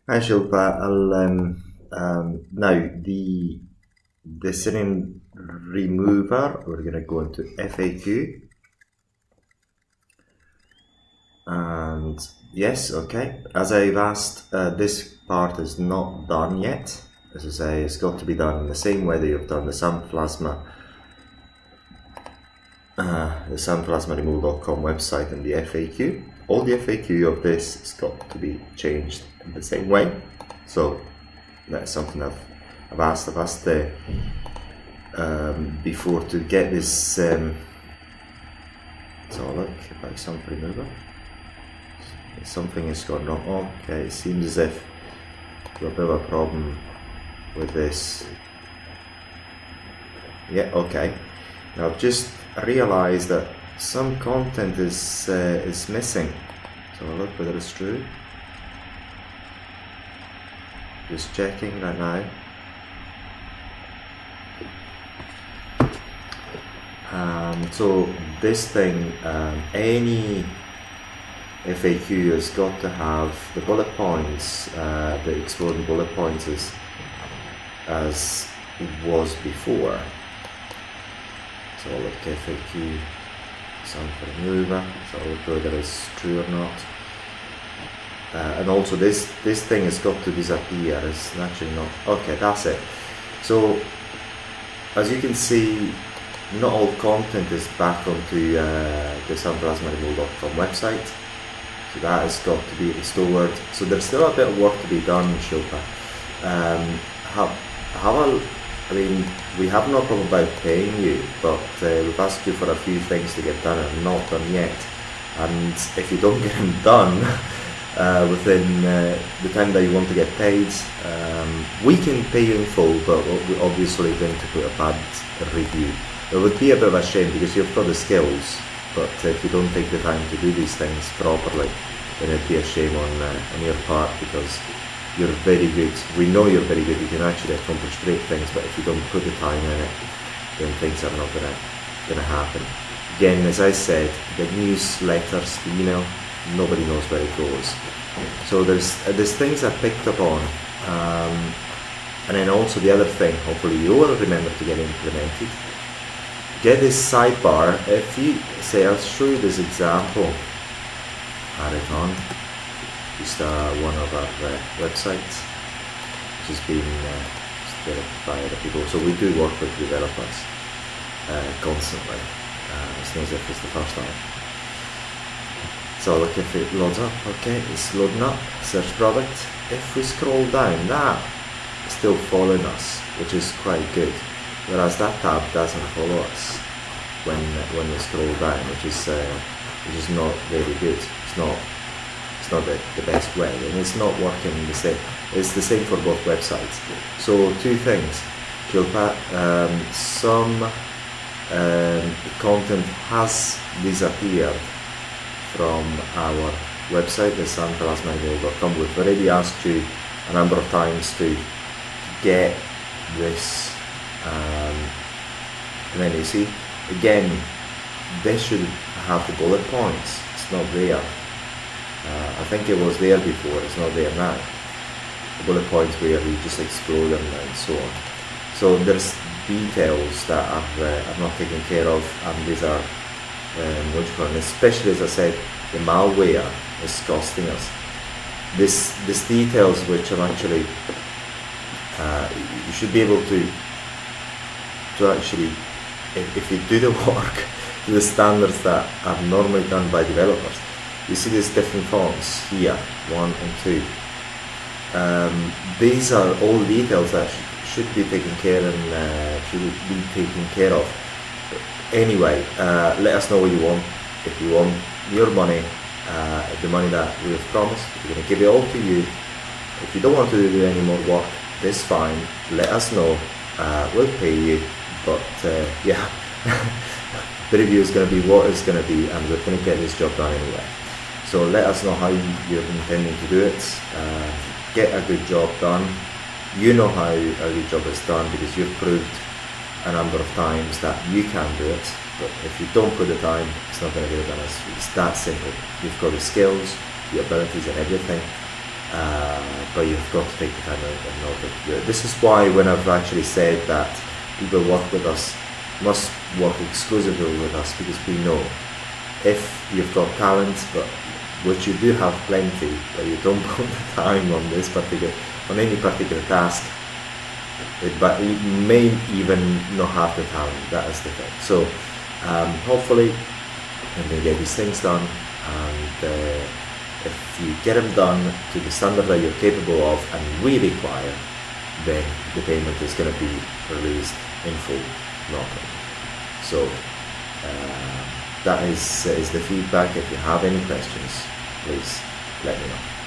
Hi Shilpa, now the synonym remover, we're going to go into FAQ, and yes, okay, as I've asked, this part is not done yet. As I say, it's got to be done in the same way that you've done the sunplasmaremove.com website and the FAQ. All the FAQ of this has got to be changed in the same way. So that's something I've asked before to get this. So look, about some remover. Something has gone wrong. Okay, it seems as if we've a bit of a problem with this. Yeah, okay. Now I've just realised that some content is missing. So I'll look whether it's true. Just checking right now. So this thing, any FAQ has got to have the bullet points, the exploding bullet points as it was before. So I'll look FAQ, sample remover, so I'll look whether it's true or not. And also this thing has got to disappear, it's actually not, okay, that's it. So as you can see, not all content is back onto the sunplasmaremove.com website, so that has got to be restored. So there's still a bit of work to be done, Shilpa. I mean, we have no problem about paying you, but we've asked you for a few things to get done and not done yet. And if you don't get them done within the time that you want to get paid, we can pay you in full, but we're obviously going to put a bad review. It would be a bit of a shame because you've got the skills, but if you don't take the time to do these things properly, then it'd be a shame on your part, because you're very good. We know you're very good. You can actually accomplish great things, but if you don't put the time in it, then things are not gonna happen. Again, as I said, the newsletters, the email, nobody knows where it goes. So there's things I picked up on, and then also the other thing, hopefully you will remember to get implemented. Get this sidebar. If you say, I'll show you this example, add it on. Just one of our websites, which has been developed by other people. So we do work with developers constantly. It's not as if it's the first time. So look, if it loads up, okay, it's loading up, search product. If we scroll down, that is still following us, which is quite good. Whereas that tab doesn't follow us when we scroll down, which is not very good. It's not the best way, and it's not working the same. It's the same for both websites. So two things, Shilpa, some content has disappeared from our website, the sunplasmaremove.com. We've already asked you a number of times to get this, and then you see, again, this should have the bullet points. It's not there. I think it was there before, it's not there now. The bullet points where you just explode them and so on. So there's details that are not taken care of, and these are and especially, as I said, the malware is costing us. This details which are actually, you should be able to actually, if you do the work to the standards that are normally done by developers. You see these different fonts here, 1 and 2. These are all details that should be taken care of. Anyway, let us know what you want. If you want your money, the money that we have promised, we're going to give it all to you. If you don't want to do any more work, that's fine. Let us know. We'll pay you. But yeah, the review is going to be what it's going to be, and we're going to get this job done anyway. So let us know how you're intending to do it. Get a good job done. You know how a good job is done because you've proved a number of times that you can do it. But if you don't put the time, it's not going to get done. It's that simple. You've got the skills, the abilities and everything. but you've got to take the time out in order to do it. This is why when I've actually said that people work with us must work exclusively with us, because we know if you've got talent, but which you do have plenty, but you don't put the time on any particular task, but you may even not have the talent. That is the thing. So hopefully you can get these things done, and if you get them done to the standard that you're capable of and we require, then the payment is going to be released in full, not so that is the feedback. If you have any questions, please let me know.